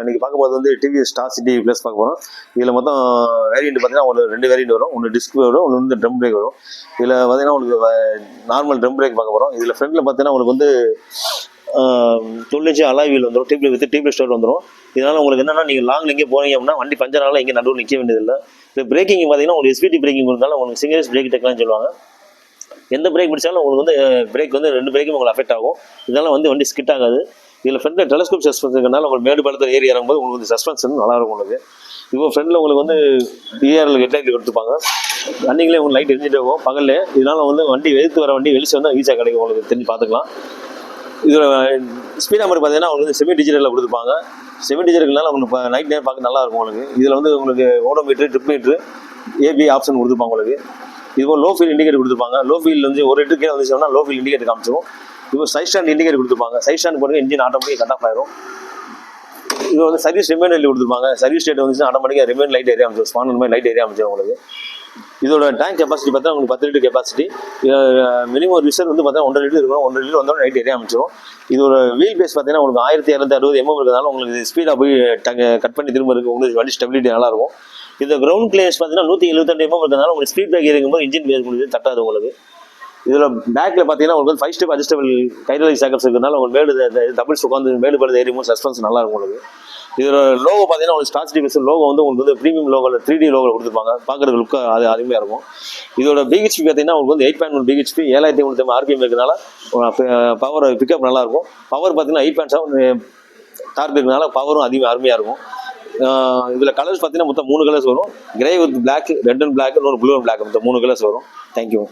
இன்னைக்கு பார்க்கும்போது வந்து டிவிஎஸ் ஸ்டார் சிட்டி ப்ளஸ் பார்க்க போகிறோம். இதில் மொத்தம் வேரியண்ட் பார்த்தீங்கன்னா ஒரு 2 வேரியண்ட் வரும். ஒன்று டிஸ்க் வரும், ஒன்று வந்து ட்ரம் பிரேக் வரும். இதில் பார்த்தீங்கன்னா உங்களுக்கு நார்மல் ட்ரம் பிரேக் பார்க்க போகிறோம். இதில் ஃப்ரண்ட்டில் பார்த்தீங்கன்னா உங்களுக்கு வந்து 12 இன்ச் அலாய் வீல் வந்துடும், டியூப்லெஸ் ஸ்டோர் வந்துடும். இதனால் உங்களுக்கு என்னன்னா நீங்கள் லாங்கில் எங்கேயும் போனீங்க அப்படின்னா வண்டி பஞ்சரால எங்கே நடுவில் நிற்க வேண்டியதில்லை. இப்போ பிரேக்கிங் பார்த்தீங்கன்னா உங்களுக்கு எஸ்பிடி பிரேக்கிங் இருந்தாலும் உங்களுக்கு சிங்கிள்ஸ் பிரேக் டெக்லாம் சொல்லுவாங்க. எந்த பிரேக் பிடிச்சாலும் உங்களுக்கு வந்து பிரேக் வந்து 2 பிரேக்கும் உங்களுக்கு அஃபெக்ட் ஆகும். இதனால் வந்து வண்டி ஸ்கிட் ஆகாது. இதில் ஃப்ரண்ட்டில் டெலஸ்கோப் சஸ்பென்ஸ் இருக்கிறனால உங்களுக்கு மேடு பள்ளத்தில் ஏறி இறங்கும்போது உங்களுக்கு வந்து சஸ்பென்ஷன் நல்லாயிருக்கும். உங்களுக்கு இப்போ ஃப்ரண்ட்டில் உங்களுக்கு வந்து டிஆர்எல் ஹெட்லைட் கொடுத்துருப்பாங்க. ரன்னிங்லேயே உங்களுக்கு லைட் எரிஞ்சிட்டு இருக்கும் பகலில். இதனால் வந்து வண்டி வெளுத்து வர வண்டி வெளிச்சு வந்தால் ஈஸியாக கிடைக்கும், உங்களுக்கு தெரிஞ்சு பார்த்துக்கலாம். இதில் ஸ்பீட் நம்பர் பார்த்தீங்கன்னா உங்களுக்கு வந்து செமி டிஜிட்டலில் கொடுத்துருப்பாங்க. செமி டிஜிட்டல்னால உங்களுக்கு நைட் நேரம் பார்க்க நல்லாயிருக்கும். உங்களுக்கு இதில் வந்து உங்களுக்கு ஓடோமீட்ரு, ட்ரிப் மீட்ரு, ஏபி ஆப்ஷன் கொடுத்துருப்பாங்க. உங்களுக்கு இதுபோல் லோ ஃபீல் இண்டிகேட்டர் கொடுத்துருப்பாங்க. லோ ஃபீல் வந்து ஒரு லிட்டர் கீழே வந்துச்சுன்னா லோ ஃபீல் இண்டிகேட்டர் காமிச்சிடும். இப்போ சைட் ஸ்டாண்ட் இண்டிகேட்டர் கொடுத்துருப்பாங்க. சைட் ஸ்டாண்ட் போட்டு இன்ஜின் ஆட்டோமேட்டிக் கட் ஆஃப் ஆயிரும். இது வந்து சர்வீஸ் ரிமைண்ட் லைட் கொடுத்துருப்பாங்க. சர்வீஸ் டேட் வந்துச்சுன்னா ஆட்டோமேட்டிக்காக ரிமைண்ட் லைட் ஏரியா அமைச்சிடும். ஸ்பான் மாதிரி லைட் ஏரியா அமைச்சிடும். உங்களுக்கு இதோட டேங்க் கெப்பாசிட்டி பார்த்தா உங்களுக்கு 10 லிட்டர் கெப்பாசிட்டி. மினிமம் ரிசர்வ் வந்து பார்த்தா 1.5 லிட்டர் இருக்கணும். 1.5 லிட்டர் வந்தாலும் லைட் ஏரியா அமைச்சிடும். இதோட வீல் பேஸ் பார்த்தீங்கன்னா உங்களுக்கு 1260 mm இருக்கிறதால உங்களுக்கு ஸ்பீடாக போய் கட் பண்ணி திரும்ப இருக்குது. உங்களுக்கு வண்டி ஸ்டெபிலிட்டி நல்லாயிருக்கும். இந்த கிரவுண்ட் கிளியர்ஸ் பார்த்தீங்கன்னா 172 mm இருக்கிறதால உங்களுக்கு ஸ்பீட் பிரேக் இருக்கும்போது இன்ஜின் பேஸ் முடிஞ்சு தட்டாது. உங்களுக்கு இதில் பேக்கில் பார்த்தீங்கன்னா உங்களுக்கு 5 ஸ்டெப் அட்ஜஸ்டபிள் ஹைட்ராலிக் சாக்கர்ஸ் இருக்கிறதுனால உங்களுக்கு மேடு டபுள்ஸ் உட்காந்து மேடு படுத்து ஏறியும் சஸ்பென்ஸ் நல்லா இருக்கும். உங்களுக்கு இதில் லோகோ பார்த்தீங்கன்னா உங்களுக்கு ஸ்டார் சிட்டி ப்ளஸ் லோகோ வந்து உங்களுக்கு வந்து ப்ரீமியம் லோகோவில் 3D லோகோவில் கொடுத்துருப்பாங்க. பார்க்குறதுக்கு லுக்காக அது அருமையாக இருக்கும். இதோட பிஹெச்பி பார்த்தீங்கன்னா உங்களுக்கு வந்து 8.1 பிஹெச்பி 7350 RPM இருக்கிறதுனால பவர் பிக்கப் நல்லாயிருக்கும். பவர் பார்த்தீங்கன்னா 8.7 டார்க் இருக்கிறதுனால பவரும் அதிகம் அருமையாக இருக்கும். இதில் கலர்ஸ் பார்த்தீங்கன்னா மொத்தம் 3 கலர்ஸ் வரும். Grey with black, red and black, இன்னொரு ப்ளூ அண்ட் பிளாக், மொத்தம் 3 கலர்ஸ் வரும். தேங்க்யூ.